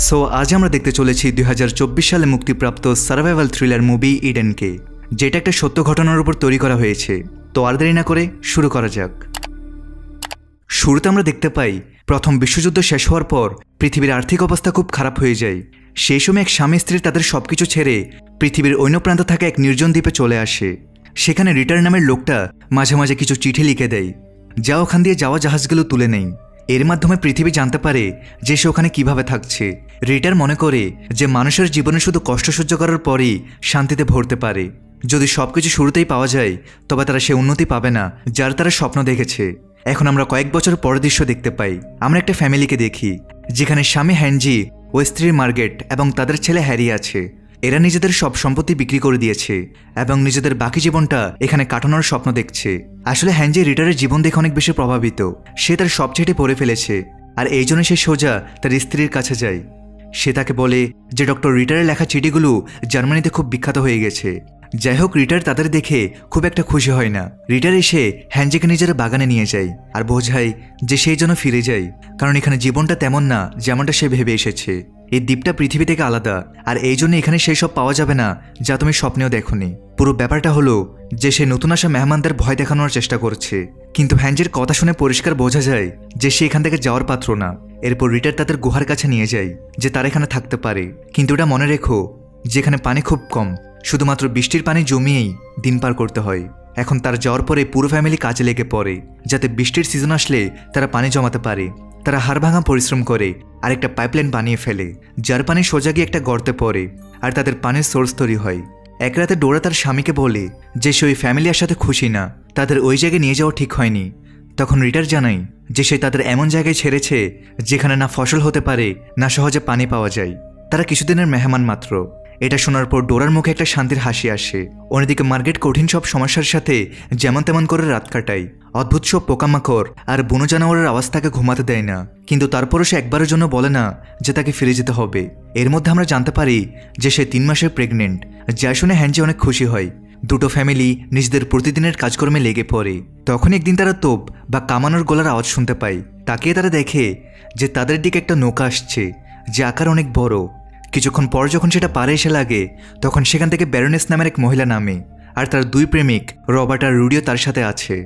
So আজ আমরা দেখতে চলেছি 2024 সালে মুক্তিপ্রাপ্ত সার্ভাইভাল থ্রিলার মুভি ইডেনকে, যেটা একটা সত্য ঘটনার উপর তৈরি করা হয়েছে। তো আর দেরি না করে শুরু করা যাক। শুরুতে আমরা দেখতে পাই প্রথম বিশ্বযুদ্ধ শেষ হওয়ার পর পৃথিবীর আর্থিক অবস্থা খুব খারাপ হয়ে যায়। সেই সময় এক স্বামী স্ত্রী তাদের সবকিছু ছেড়ে পৃথিবীর অন্য প্রান্তে থাকা এক নির্জন দ্বীপে চলে আসে। সেখানে রিটার নামের লোকটা মাঝে মাঝে কিছু চিঠি লিখে দেয়, যা ওখান দিয়ে যাওয়া জাহাজগুলো তুলে নেয়। এর মাধ্যমে পৃথিবী জানতে পারে যে সে ওখানে কিভাবে থাকছে। রিটার মনে করে যে মানুষের জীবনে শুধু কষ্ট সহ্য করার পরই শান্তিতে ভরতে পারে। যদি সবকিছু শুরুতেই পাওয়া যায় তবে তারা সে উন্নতি পাবে না যার তারা স্বপ্ন দেখেছে। এখন আমরা কয়েক বছর পরের দৃশ্য দেখতে পাই। আমরা একটা ফ্যামিলিকে দেখি যেখানে স্বামী হ্যানজি ও স্ত্রী মার্গেট এবং তাদের ছেলে হ্যারি আছে। এরা নিজেদের সব সম্পত্তি বিক্রি করে দিয়েছে এবং নিজেদের বাকি জীবনটা এখানে কাটানোর স্বপ্ন দেখছে। আসলে হ্যানজি রিটারের জীবন দেখে অনেক বেশি প্রভাবিত। সে তার সব চিঠি পড়ে ফেলেছে আর এই জন্য সে সোজা তার স্ত্রীর কাছে যায়। সে তাকে বলে যে ডক্টর রিটারের লেখা চিঠিগুলো জার্মানিতে খুব বিখ্যাত হয়ে গেছে। যাই হোক, রিটার তাদের দেখে খুব একটা খুশি হয় না। রিটার এসে হ্যানজিকে নিজের বাগানে নিয়ে যায় আর বোঝায় যে সেই জন্য ফিরে যায়, কারণ এখানে জীবনটা তেমন না যেমনটা সে ভেবে এসেছে। এই দ্বীপটা পৃথিবী থেকে আলাদা আর এই জন্য এখানে সেই সব পাওয়া যাবে না যা তুমি স্বপ্নেও দেখোনি। পুরো ব্যাপারটা হলো যে সে নতুন আসা মেহমানদের ভয় দেখানোর চেষ্টা করছে, কিন্তু হ্যানজির কথা শুনে পরিষ্কার বোঝা যায় যে সে এখান থেকে যাওয়ার পাত্র না। এরপর রিটার তাদের গুহার কাছে নিয়ে যায় যে তারা এখানে থাকতে পারে, কিন্তু এটা মনে রেখো যেখানে পানি খুব কম, শুধুমাত্র বৃষ্টির পানি জমিয়েই দিন পার করতে হয়। এখন তার যাওয়ার পরে পুরো ফ্যামিলি কাজে লেগে পড়ে যাতে বৃষ্টির সিজন আসলে তারা পানি জমাতে পারে। তারা হাড়ভাঙা পরিশ্রম করে আর একটা পাইপলাইন বানিয়ে ফেলে, যার পানি সোজা গিয়ে একটা গর্তে পড়ে আর তাদের পানির সোর্স তৈরি হয়। এক রাতে ডোরা তার স্বামীকে বলে যে সে ওই ফ্যামিলির সাথে খুশি না, তাদের ওই জায়গায় নিয়ে যাওয়া ঠিক হয়নি। তখন রিটার জানায় যে সে তাদের এমন জায়গায় ছেড়েছে যেখানে না ফসল হতে পারে না সহজে পানি পাওয়া যায়। তারা কিছুদিনের মেহমান মাত্র। এটা শোনার পর ডোরার মুখে একটা শান্তির হাসি আসে। অন্যদিকে মার্গেট কঠিন সব সমস্যার সাথে যেমন তেমন করে রাত কাটায়। অদ্ভুত সব পোকামাকড় আর বন্য জানোয়ারের আওয়াজ তাকে ঘুমাতে দেয় না, কিন্তু তারপরও সে একবারের জন্য বলে না যে তাকে ফিরে যেতে হবে। এর মধ্যে আমরা জানতে পারি যে সে 3 মাসের প্রেগনেন্ট, যা শুনে হ্যানজি অনেক খুশি হয়। দুটো ফ্যামিলি নিজেদের প্রতিদিনের কাজকর্মে লেগে পড়ে। তখন একদিন তারা তোপ বা কামানোর গলার আওয়াজ শুনতে পায়। তাকিয়ে তারা দেখে যে তাদের দিকে একটা নৌকা আসছে, যে আকার অনেক বড়। কিছুক্ষণ পর যখন সেটা পারে এসে লাগে তখন সেখান থেকে ব্যারোনেস নামের এক মহিলা নামে আর তার 2 প্রেমিক রবার্ট আর রুডিও তার সাথে আছে।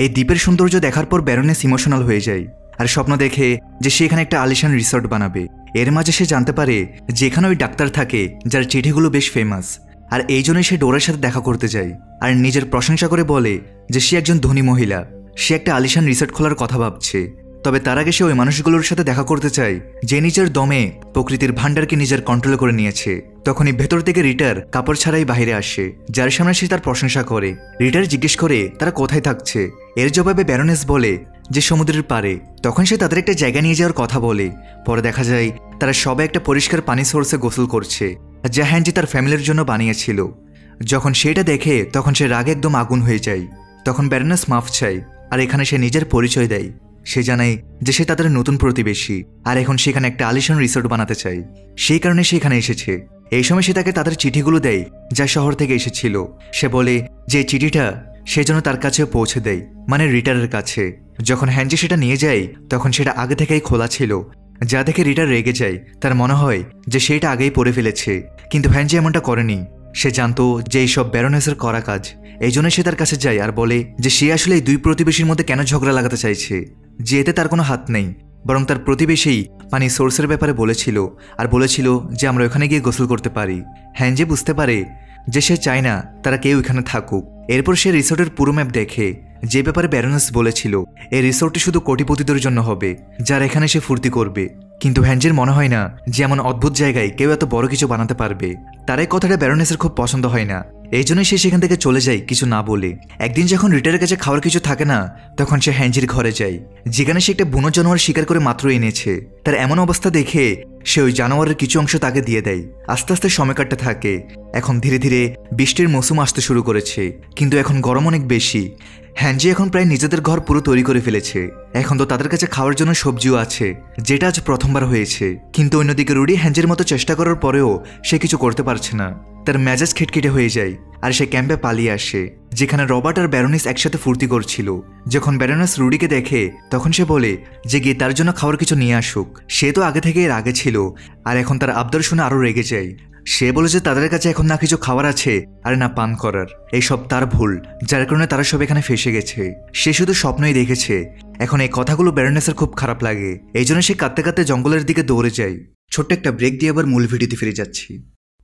এই দ্বীপের সৌন্দর্য দেখার পর ব্যারোনেস ইমোশনাল হয়ে যায় আর স্বপ্ন দেখে যে সে এখানে একটা আলিশান রিসর্ট বানাবে। এর মাঝে সে জানতে পারে যে এখানে ওই ডাক্তার থাকে যার চিঠিগুলো বেশ ফেমাস, আর এই জন্যই সে ডোরার সাথে দেখা করতে যায় আর নিজের প্রশংসা করে বলে যে সে একজন ধনী মহিলা, সে একটা আলিশান রিসর্ট খোলার কথা ভাবছে। তবে তার আগে সে ওই মানুষগুলোর সাথে দেখা করতে চায় যে নিজের দমে প্রকৃতির ভান্ডারকে নিজের কন্ট্রোল করে নিয়েছে। তখনই ভেতর থেকে রিটার কাপড় ছাড়াই বাইরে আসে, যার সামনে সে তার প্রশংসা করে। রিটার জিজ্ঞেস করে তারা কোথায় থাকছে। এর জবাবে ব্যারোনেস বলে যে সমুদ্রের পাড়ে। তখন সে তাদের একটা জায়গা নিয়ে যাওয়ার কথা বলে। পরে দেখা যায় তারা সবাই একটা পরিষ্কার পানি সোর্সে গোসল করছে, যা হ্যানজি তার ফ্যামিলির জন্য বানিয়েছিল। যখন সেটা দেখে তখন সে রাগে একদম আগুন হয়ে যায়। তখন ব্যারোনেস মাফ চায় আর এখানে সে নিজের পরিচয় দেয়। সে জানায় যে সে তাদের নতুন প্রতিবেশী আর এখন সেখানে একটা আলিশান রিসোর্ট বানাতে চায়, সেই কারণে সে এখানে এসেছে। এই সময় সে তাকে তাদের চিঠিগুলো দেয় যা শহর থেকে এসেছিল। সে বলে যে চিঠিটা সে যেন তার কাছে পৌঁছে দেয়, মানে রিটারের কাছে। যখন হ্যানজি সেটা নিয়ে যায় তখন সেটা আগে থেকেই খোলা ছিল, যা দেখে রিটার রেগে যায়। তার মনে হয় যে সেটা আগেই পড়ে ফেলেছে, কিন্তু হ্যানজি এমনটা করেনি। সে জানতো যে এইসব ব্যারোনেসের করা কাজ, এই জন্য সে তার কাছে যায় আর বলে যে সে আসলে এই 2 প্রতিবেশীর মধ্যে কেন ঝগড়া লাগাতে চাইছে, যে এতে তার কোনো হাত নেই, বরং তার প্রতিবেশী পানি সোর্সের ব্যাপারে বলেছিল আর বলেছিল যে আমরা ওখানে গিয়ে গোসল করতে পারি। হ্যানজি বুঝতে পারে যে সে চায় না তারা কেউ এখানে থাকুক। এরপর সে রিসোর্টের পুরো ম্যাপ দেখে, যে ব্যাপারে ব্যারোনেস বলেছিল এই রিসোর্টটি শুধু কোটিপতিদের জন্য হবে যার এখানে সে ফুর্তি করবে। কিন্তু হ্যানজির মনে হয় না যে এমন অদ্ভুত জায়গায় কেউ এত বড় কিছু বানাতে পারবে। তার এই কথাটা ব্যারোনেসের খুব পছন্দ হয় না, এই জন্যই সে সেখান থেকে চলে যায় কিছু না বলে। একদিন যখন রিটারের কাছে খাওয়ার কিছু থাকে না তখন সে হ্যানজির ঘরে যায়, যেখানে সে একটা বুনো জানোয়ার শিকার করে মাত্র এনেছে। তার এমন অবস্থা দেখে সে ওই জানোয়ারের কিছু অংশ তাকে দিয়ে দেয়। আস্তে আস্তে সময় কাটতে থাকে। এখন ধীরে ধীরে বৃষ্টির মৌসুম আসতে শুরু করেছে, কিন্তু এখন গরম অনেক বেশি। হ্যানজি এখন প্রায় নিজেদের ঘর পুরো তৈরি করে ফেলেছে। এখন তো তাদের কাছে খাওয়ার জন্য সবজিও আছে, যেটা আজ প্রথমবার হয়েছে। কিন্তু অন্যদিকে রুডি হ্যানজির মতো চেষ্টা করার পরেও সে কিছু করতে পারছে না। তার মেজাজ খিটখিটে হয়ে যায় আর সে ক্যাম্পে পালিয়ে আসে, যেখানে রবার্ট আর ব্যারোনিস একসাথে ফুর্তি করছিল। যখন ব্যারোনিস রুডিকে দেখে তখন সে বলে যে গিয়ে তার জন্য খাওয়ার কিছু নিয়ে আসুক। সে তো আগে থেকে রাগে ছিল আর এখন তার আবদার শুনে আরো রেগে যায়। সে বলে যে তাদের কাছে এখন না কিছু খাবার আছে আর না পান করার। এইসব তার ভুল, যার কারণে তারা সব এখানে ফেসে গেছে। সে শুধু স্বপ্নই দেখেছে। এখন এই কথাগুলো ব্যারোনেসের খুব খারাপ লাগে, এই জন্য সে কাঁদতে কাঁদতে জঙ্গলের দিকে দৌড়ে যায়। ছোট্ট একটা ব্রেক দিয়ে আবার মূল ভিডিওতে ফিরে যাচ্ছি।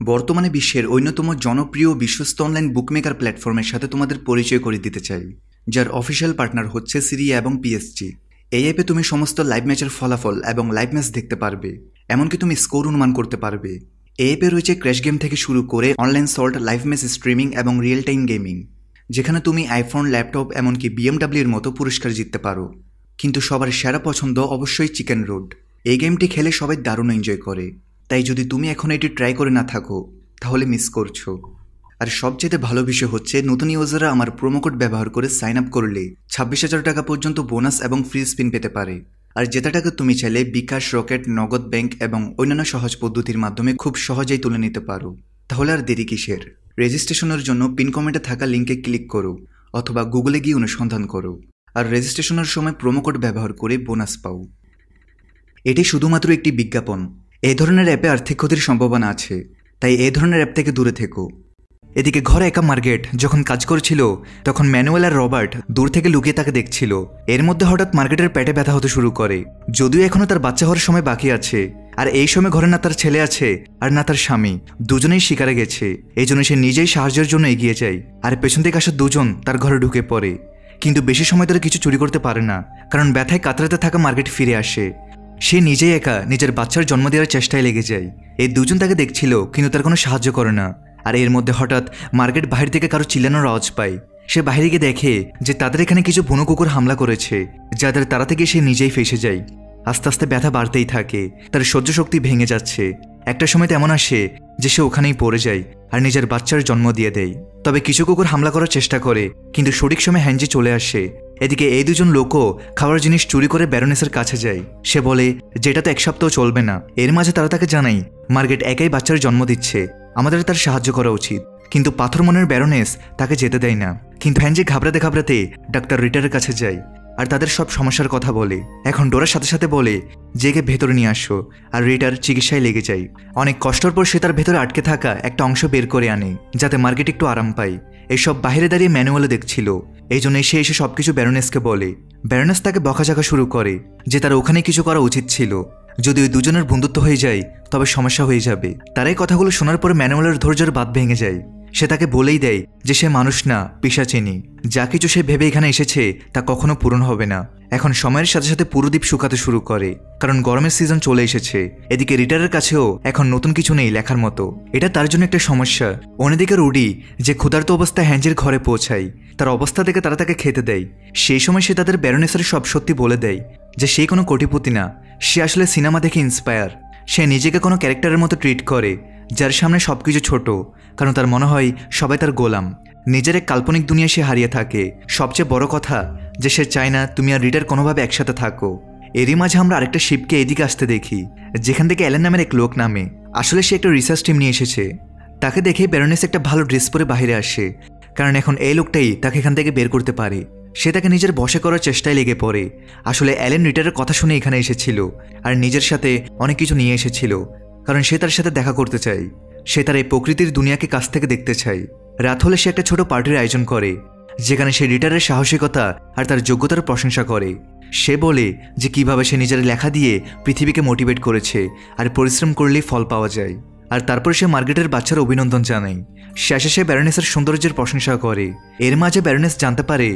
বর্তমানে বিশ্বের অন্যতম জনপ্রিয় বিশ্বস্ত অনলাইন বুকমেকার প্ল্যাটফর্মের সাথে তোমাদের পরিচয় করে দিতে চাই, যার অফিসিয়াল পার্টনার হচ্ছে সিরি এবং পিএসজি। এই অ্যাপে তুমি সমস্ত লাইভ ম্যাচের ফলাফল এবং লাইভ ম্যাচ দেখতে পারবে, এমনকি তুমি স্কোর অনুমান করতে পারবে। এই অ্যাপে রয়েছে ক্র্যাশ গেম থেকে শুরু করে online salt, live match streaming এবং রিয়েল টাইম গেমিং, যেখানে তুমি আইফোন, ল্যাপটপ এমনকি বিএমডাব্লিউর মতো পুরস্কার জিততে পারো। কিন্তু সবার সেরা পছন্দ অবশ্যই চিকেন রোড। এই গেমটি খেলে সবাই দারুণ এনজয় করে, তাই যদি তুমি এখন এটি ট্রাই করে না থাকো তাহলে মিস করছো। আর সবচেয়ে ভালো বিষয় হচ্ছে নতুন ইউজাররা আমার প্রোমো কোড ব্যবহার করে সাইন আপ করলে 26,000 টাকা পর্যন্ত বোনাস এবং ফ্রি স্পিন পেতে পারে। আর যেটা টাকা তুমি চাইলে বিকাশ, রকেট, নগদ ব্যাংক এবং অন্যান্য সহজ পদ্ধতির মাধ্যমে খুব সহজেই তুলে নিতে পারো। তাহলে আর দেরি কিসের? রেজিস্ট্রেশনের জন্য পিন কমেন্টে থাকা লিঙ্কে ক্লিক করো অথবা গুগলে গিয়ে অনুসন্ধান করো আর রেজিস্ট্রেশনের সময় প্রোমো কোড ব্যবহার করে বোনাস পাও। এটি শুধুমাত্র একটি বিজ্ঞাপন। এই ধরনের অ্যাপে আর্থিক ক্ষতির সম্ভাবনা আছে, তাই এই ধরনের অ্যাপ থেকে দূরে থেকো। এদিকে ঘরে একা মার্গেট যখন কাজ করছিল তখন ম্যানুয়েল আর রবার্ট দূর থেকে লুকিয়ে তাকে দেখছিল। এর মধ্যে হঠাৎ মার্গেটের পেটে ব্যথা হতে শুরু করে, যদিও এখনও তার বাচ্চা হওয়ার সময় বাকি আছে। আর এই সময় ঘরে না তার ছেলে আছে আর না তার স্বামী, দুজনেই শিকারে গেছে। এই জন্য সে নিজেই সাহায্যের জন্য এগিয়ে যায় আর পেছন থেকে আসা দুজন তার ঘরে ঢুকে পড়ে। কিন্তু বেশি সময় ধরে কিছু চুরি করতে পারে না, কারণ ব্যথায় কাতরাতে থাকা মার্গেট ফিরে আসে। সে নিজেই একা নিজের বাচ্চার জন্ম দেওয়ার চেষ্টায় লেগে যায়। এই দুজন তাকে দেখছিল কিন্তু তার কোনো সাহায্য করে না। আর এর মধ্যে হঠাৎ মার্গেট বাহির থেকে কারো চিল্লানোর আওয়াজ পায়। সে বাইরে গিয়ে দেখে যে তাদের এখানে কিছু বুনো কুকুর হামলা করেছে, যাদের তাড়া থেকে সে নিজেই ফেসে যায়। আস্তে আস্তে ব্যথা বাড়তেই থাকে, তার সহ্য শক্তি ভেঙে যাচ্ছে। একটা সময় তেমন আসে যে সে ওখানেই পড়ে যায় আর নিজের বাচ্চার জন্ম দিয়ে দেয়। তবে কিছু কুকুর হামলা করার চেষ্টা করে, কিন্তু সঠিক সময় হ্যান্ডজি চলে আসে। এদিকে এই দুজন লোকও খাবার জিনিস চুরি করে ব্যারোনেসের কাছে যায়। সে বলে যেটা তো এক সপ্তাহ চলবে না। এর মাঝে তারা তাকে জানায় মার্গেট একাই বাচ্চার জন্ম দিচ্ছে, আমাদের তার সাহায্য করা উচিত। কিন্তু পাথর মনের ব্যারোনেস তাকে যেতে দেয় না। কিন্তু হ্যান্ডজি ঘাবড়াতে ঘাবড়াতে ডাক্তার রিটারের কাছে যায় আর তাদের সব সমস্যার কথা বলে। এখন ডোরার সাথে সাথে বলে যে একে ভেতরে নিয়ে আসো, আর রিটার চিকিৎসায় লেগে যায়। অনেক কষ্টের পর সে তার ভেতরে আটকে থাকা একটা অংশ বের করে আনে, যাতে মার্গেট একটু আরাম পায়। এইসব বাইরে দাঁড়িয়ে ম্যানুয়ালে দেখছিল, এই জন্য সে এসে সবকিছু ব্যারোনেসকে বলে। ব্যারোনেস তাকে বকাঝকা শুরু করে যে তার ওখানে কিছু করা উচিত ছিল। যদি ওই দুজনের বন্ধুত্ব হয়ে যায় তবে সমস্যা হয়ে যাবে। তার এই কথাগুলো শোনার পর ম্যানুয়ালের ধৈর্যের বাঁধ ভেঙে যায়। সে তাকে বলেই দেয় যে সে মানুষ না, পিশাচিনী। যা কিছু সে ভেবে এখানে এসেছে তা কখনো পূরণ হবে না। এখন সময়ের সাথে সাথে পুরো দ্বীপ শুকাতে শুরু করে, কারণ গরমের সিজন চলে এসেছে। এদিকে রিটারের কাছেও এখন নতুন কিছু নেই লেখার মতো, এটা তার জন্য একটা সমস্যা। অন্যদিকে রুডি যে ক্ষুধার্ত অবস্থায় হ্যান্ডজির ঘরে পৌঁছায়, তার অবস্থা দেখে তারা তাকে খেতে দেয়। সেই সময় সে তাদের ব্যারোনেসের সব সত্যি বলে দেয় যে সে কোনো কোটিপতি না, সে আসলে সিনেমা দেখে ইন্সপায়ার। সে নিজেকে কোনো ক্যারেক্টারের মতো ট্রিট করে, যার সামনে সবকিছু ছোট, কারণ তার মনে হয় সবাই তার গোলাম। নিজের এক কাল্পনিক দুনিয়া সে হারিয়ে থাকে। সবচেয়ে বড় কথা যে সে চায় না তুমি আর রিটার কোনোভাবে একসাথে থাকো। এরই মাঝে আমরা আরেকটা শিপকে এদিকে আসতে দেখি, যেখান থেকে অ্যালেন নামের এক লোক নামে। আসলে সে একটা রিসার্চ টিম নিয়ে এসেছে। তাকে দেখে ব্যারোনেস একটা ভালো ড্রেস পরে বাইরে আসে, কারণ এখন এই লোকটাই তাকে এখান থেকে বের করতে পারে। সে তাকে নিজের বশে করার চেষ্টায় লেগে পড়ে। আসলে অ্যালেন রিটারের কথা শুনে এখানে এসেছিল আর নিজের সাথে অনেক কিছু নিয়ে এসেছিল, কারণ সে তার সাথে দেখা করতে চায়। সে তার এই প্রকৃতির দুনিয়াকে কাছ থেকে দেখতে চায়। রাত হলে সে একটা ছোট পার্টির আয়োজন করে, যেখানে সে রিটারের সাহসিকতা আর তার যোগ্যতার প্রশংসা করে। সে বলে যে কিভাবে সে নিজের লেখা দিয়ে পৃথিবীকে মোটিভেট করেছে আর পরিশ্রম করলেই ফল পাওয়া যায়। আর তারপর সে মার্গেটের বাচ্চার অভিনন্দন জানায়। শেষে সে ব্যারোনেসের সৌন্দর্যের প্রশংসা করে। এর মাঝে ব্যারোনেস জানতে পারে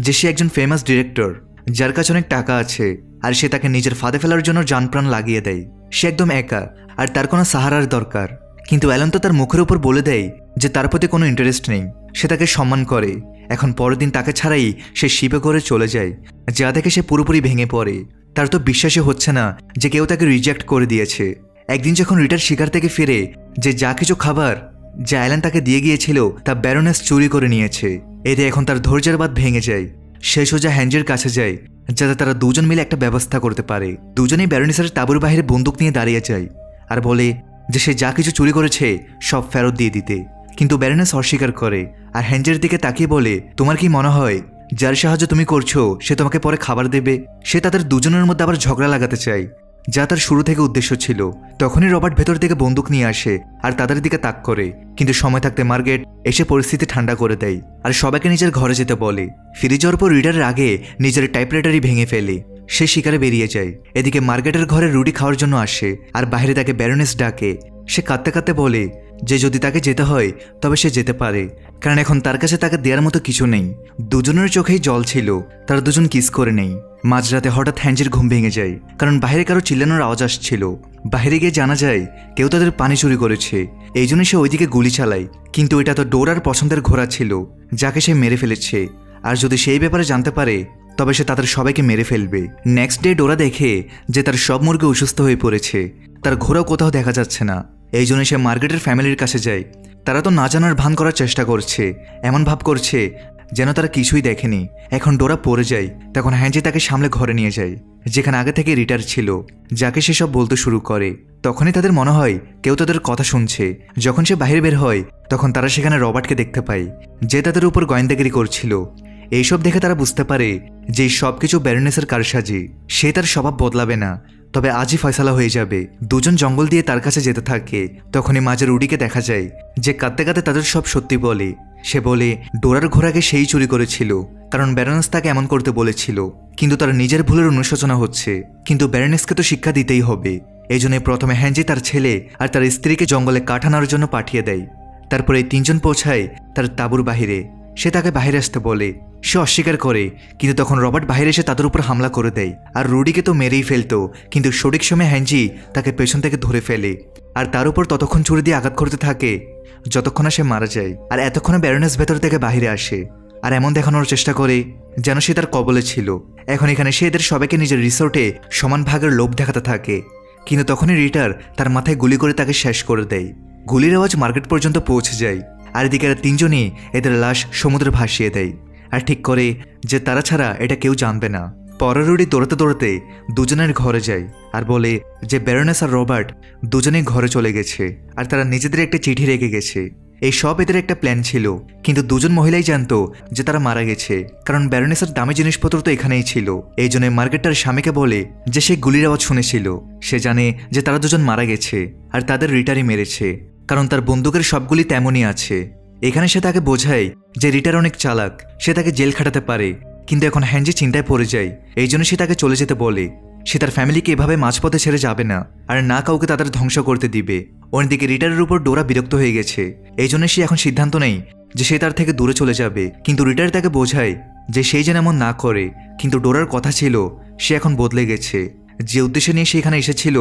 যে সে একজন ফেমাস ডিরেক্টর, যার কাছে অনেক টাকা আছে, আর সে তাকে নিজের ফাঁদে ফেলার জন্য জানপ্রাণ লাগিয়ে দেয়। সে একদম একা আর তার কোনো সাহারার দরকার। কিন্তু অ্যালেন তো তার মুখের উপর বলে দেয় যে তার প্রতি কোনো ইন্টারেস্ট নেই। সে তাকে সম্মান করে। এখন পরের দিন তাকে ছাড়াই সে শিপে করে চলে যায়, যা দেখে সে পুরোপুরি ভেঙে পড়ে। তার তো বিশ্বাসই হচ্ছে না যে কেউ তাকে রিজেক্ট করে দিয়েছে। একদিন যখন রিটার শিকার থেকে ফিরে, যে যা কিছু খাবার যা অ্যালেন তাকে দিয়ে গিয়েছিল তা ব্যারোনেস চুরি করে নিয়েছে। এতে এখন তার ধৈর্যের বাঁধ ভেঙে যায়। সে সোজা হ্যান্ডজির কাছে যায়, যাতে তারা দুজন মিলে একটা ব্যবস্থা করতে পারে। দুজনেই ব্যারোনেসের তাঁবুর বাইরে বন্দুক নিয়ে দাঁড়িয়ে যায় আর বলে যে সে যা কিছু চুরি করেছে সব ফেরত দিয়ে দিতে। কিন্তু ব্যারনেস অস্বীকার করে আর হ্যাঞ্জের দিকে তাকিয়ে বলে, তোমার কি মনে হয় যার সাহায্য তুমি করছো সে তোমাকে পরে খাবার দেবে? সে তাদের দুজনের মধ্যে আবার ঝগড়া লাগাতে চায়, যা তার শুরু থেকে উদ্দেশ্য ছিল। তখনই রবার্ট ভেতর থেকে বন্দুক নিয়ে আসে আর তাদের দিকে তাক করে, কিন্তু সময় থাকতে মার্গেট এসে পরিস্থিতি ঠান্ডা করে দেয় আর সবাইকে নিজের ঘরে যেতে বলে। ফিরে যাওয়ার পর রিডারের আগে নিজের টাইপরাইটারই ভেঙে ফেলে। সে শিকারে বেরিয়ে যায়। এদিকে মার্গেটের ঘরে রুটি খাওয়ার জন্য আসে আর বাইরে তাকে ব্যারনেস ডাকে। সে কাঁদতে কাঁদতে বলে যে যদি তাকে যেতে হয় তবে সে যেতে পারে, কারণ এখন তার কাছে তাকে দেওয়ার মতো কিছু নেই। দুজনের চোখেই জল ছিল, তারা দুজন কিস করে নেই। মাঝরাতে হঠাৎ হ্যাঞ্জের ঘুম ভেঙে যায়, কারণ বাইরে কারো চিল্লানোর আওয়াজ আসছিল। বাইরে গিয়ে জানা যায় কেউ তাদের পানি চুরি করেছে, এই জন্য সে ওইদিকে গুলি চালায়। কিন্তু এটা তো ডোরার পছন্দের ঘোড়া ছিল, যাকে সে মেরে ফেলেছে। আর যদি সেই ব্যাপারে জানতে পারে তবে সে তাদের সবাইকে মেরে ফেলবে। নেক্সট ডে ডোরা দেখে যে তার সব মুরগি অসুস্থ হয়ে পড়েছে, তার ঘোড়াও কোথাও দেখা যাচ্ছে না। এই জন্য সে মার্গেটের ফ্যামিলির কাছে যায়। তারা তো না জানার ভান করার চেষ্টা করছে, এমন ভাব করছে যেন তারা কিছুই দেখেনি। এখন ডোরা পড়ে যায়, তখন হ্যাঞ্জি তাকে সামলে ঘরে নিয়ে যায়, যেখানে আগে থেকে রিটার ছিল, যাকে সে সব বলতে শুরু করে। তখনই তাদের মনে হয় কেউ তাদের কথা শুনছে। যখন সে বাইরে বের হয় তখন তারা সেখানে রবার্টকে দেখতে পায়, যে তাদের উপর গোয়েন্দাগিরি করছিল। এইসব দেখে তারা বুঝতে পারে যে সব কিছু ব্যারনেসের কারসাজি। সে তার স্বভাব বদলাবে না, তবে আজই ফয়সালা হয়ে যাবে। দুজন জঙ্গল দিয়ে তার কাছে যেতে থাকে। তখনই মাঝে রুডিকে দেখা যায়, যে কাঁদতে কাঁদতে তাদের সব সত্যি বলে। সে বলে ডোরার ঘোড়াকে সেই চুরি করেছিল, কারণ ব্যারনেস তাকে এমন করতে বলেছিল। কিন্তু তার নিজের ভুলের অনুশোচনা হচ্ছে, কিন্তু ব্যারনেসকে তো শিক্ষা দিতেই হবে। এই জন্য প্রথমে হ্যাঞ্জি তার ছেলে আর তার স্ত্রীকে জঙ্গলে কাঠ আনার জন্য পাঠিয়ে দেয়। তারপরে এই তিনজন পৌঁছায় তার তাঁবুর বাহিরে। সে তাকে বাইরে আসতে বলে, সে অস্বীকার করে, কিন্তু তখন রবার্ট বাইরে এসে তাদের উপর হামলা করে দেয়। আর রুডিকে তো মেরেই ফেলতো, কিন্তু সঠিক সময় হ্যাঞ্জি তাকে পেছন থেকে ধরে ফেলে আর তার উপর ততক্ষণ ছুরি দিয়ে আঘাত করতে থাকে যতক্ষণ না সে মারা যায়। আর এতক্ষণে ব্যারনেস ভেতর থেকে বাহিরে আসে আর এমন দেখানোর চেষ্টা করে যেন সে তার কবলে ছিল। এখন এখানে সে এদের সবাইকে নিজের রিসোর্টে সমান ভাগের লোভ দেখাতে থাকে, কিন্তু তখনই রিটার তার মাথায় গুলি করে তাকে শেষ করে দেয়। গুলির আওয়াজ মার্কেট পর্যন্ত পৌঁছে যায়, আর এদিকে তিনজনই এদের লাশ সমুদ্রে ভাসিয়ে দেয় আর ঠিক করে যে তারা ছাড়া এটা কেউ জানবে না। পরের রুডি দৌড়াতে দৌড়াতে দুজনের ঘরে যায় আর বলে যে ব্যারনেস আর রবার্ট দুজনেই ঘরে চলে গেছে আর তারা নিজেদের একটা চিঠি রেখে গেছে। এই সব এদের একটা প্ল্যান ছিল, কিন্তু দুজন মহিলাই জানতো যে তারা মারা গেছে, কারণ ব্যারনেসের দামি জিনিসপত্র তো এখানেই ছিল। এই জন্য মার্কেট তার স্বামীকে বলে যে সে গুলির আওয়াজ শুনেছিল। সে জানে যে তারা দুজন মারা গেছে আর তাদের রিটারই মেরেছে, কারণ তার বন্দুকের সবগুলি তেমনই আছে। এখানে সে তাকে বোঝায় যে রিটার অনেক চালাক, সে তাকে জেল খাটাতে পারে। কিন্তু এখন হ্যাঞ্জি চিন্তায় পড়ে যায়, এই জন্য সে তাকে চলে যেতে বলে। সে তার ফ্যামিলিকে এভাবে মাঝপথে ছেড়ে যাবে না আর না কাউকে তাদের ধ্বংস করতে দিবে। অন্যদিকে রিটারের উপর ডোরা বিরক্ত হয়ে গেছে, এই জন্য সে এখন সিদ্ধান্ত নেয় যে সে তার থেকে দূরে চলে যাবে। কিন্তু রিটার তাকে বোঝায় যে সেই যেন এমন না করে, কিন্তু ডোরার কথা ছিল সে এখন বদলে গেছে। যে উদ্দেশ্য নিয়ে সে এখানে এসেছিল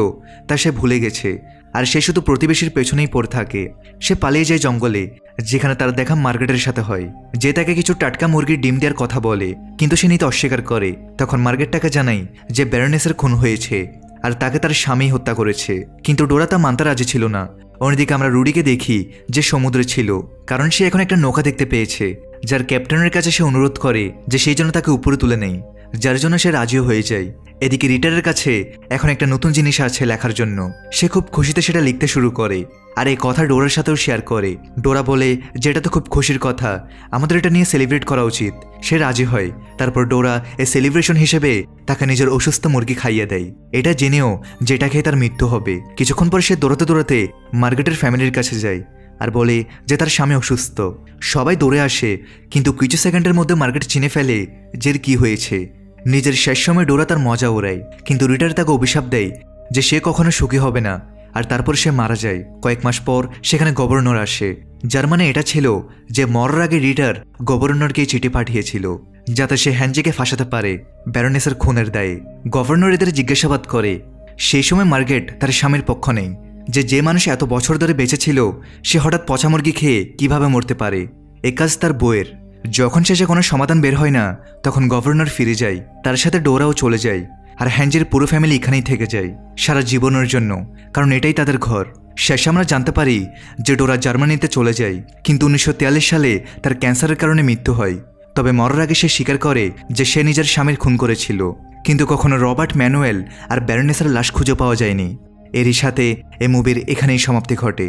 তা সে ভুলে গেছে আর সে শুধু প্রতিবেশীর পেছনেই পড়ে থাকে। সে পালিয়ে যায় জঙ্গলে, যেখানে তার দেখা মার্গেটের সাথে হয়, যে তাকে কিছু টাটকা মুরগির ডিম দেওয়ার কথা বলে, কিন্তু সে নিতে অস্বীকার করে। তখন মার্গেট তাকে জানায় যে ব্যারনেসের খুন হয়েছে আর তাকে তার স্বামী হত্যা করেছে, কিন্তু ডোরা তা মানতে রাজি ছিল না। অন্যদিকে আমরা রুডিকে দেখি যে সমুদ্রে ছিল, কারণ সে এখন একটা নৌকা দেখতে পেয়েছে, যার ক্যাপ্টেনের কাছে সে অনুরোধ করে যে সেই জন্য তাকে উপরে তুলে নেয়, যার জন্য সে রাজিও হয়ে যায়। এদিকে রিটারের কাছে এখন একটা নতুন জিনিস আছে লেখার জন্য। সে খুব খুশিতে সেটা লিখতে শুরু করে আর এই কথা ডোরার সাথেও শেয়ার করে। ডোরা বলে যে এটা তো খুব খুশির কথা, আমাদের এটা নিয়ে সেলিব্রেট করা উচিত। সে রাজি হয়। তারপর ডোরা এই সেলিব্রেশন হিসেবে তাকে নিজের অসুস্থ মুরগি খাইয়ে দেয়, এটা জেনেও যেটা খেয়ে তার মৃত্যু হবে। কিছুক্ষণ পর সে দৌড়াতে দৌড়াতে মার্গেটের ফ্যামিলির কাছে যায় আর বলে যে তার স্বামী অসুস্থ। সবাই দৌড়ে আসে, কিন্তু কিছু সেকেন্ডের মধ্যে মার্গেট চিনে ফেলে যে কি হয়েছে। নিজের শেষ সময় ডোরা তার মজা ওড়ায়, কিন্তু রিটার তাকে অভিশাপ দেয় যে সে কখনো সুখী হবে না। আর তারপর সে মারা যায়। কয়েক মাস পর সেখানে গভর্নর আসে, যার মানে এটা ছিল যে মরার আগে রিটার গভর্নরকে চিঠি পাঠিয়েছিল যাতে সে হ্যাঞ্জিকে ফাঁসাতে পারে ব্যারনেসের খুনের দায়ে। গভর্নর এদের জিজ্ঞাসাবাদ করে। সেই সময় মার্গেট তার স্বামীর পক্ষ নেই, যে মানুষ এত বছর ধরে বেঁচে ছিল সে হঠাৎ পচা মুরগি খেয়ে কিভাবে মরতে পারে। এ কাজ তার বউয়ের। যখন শেষে কোনো সমাধান বের হয় না তখন গভর্নর ফিরে যায়, তার সাথে ডোরাও চলে যায় আর হ্যাঞ্জির পুরো ফ্যামিলি এখানেই থেকে যায় সারা জীবনের জন্য, কারণ এটাই তাদের ঘর। শেষে আমরা জানতে পারি যে ডোরা জার্মানিতে চলে যায়, কিন্তু 1943 সালে তার ক্যান্সারের কারণে মৃত্যু হয়। তবে মরার আগে সে স্বীকার করে যে সে নিজের স্বামীর খুন করেছিল, কিন্তু কখনো রবার্ট ম্যানুয়েল আর ব্যারনেসের লাশ খুঁজে পাওয়া যায়নি। এরই সাথে এই মুভির এখানেই সমাপ্তি ঘটে।